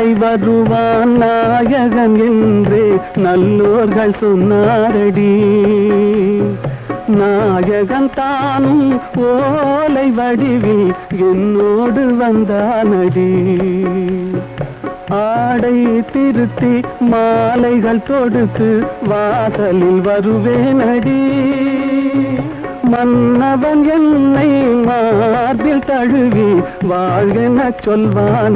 ஓலை வருவான் நாயகன் என்று நல்லோர்கள் சொன்னாரடி. நாயகன் தானும் ஓலை வடிவில் என்னோடு வந்தானடி. ஆடை திருத்தி மாலைகள் தொடுத்து வாசலில் வருவேனடி. மன்னவன் என்னை மார்பில் தழுவி வாழ்கென சொல்வான்.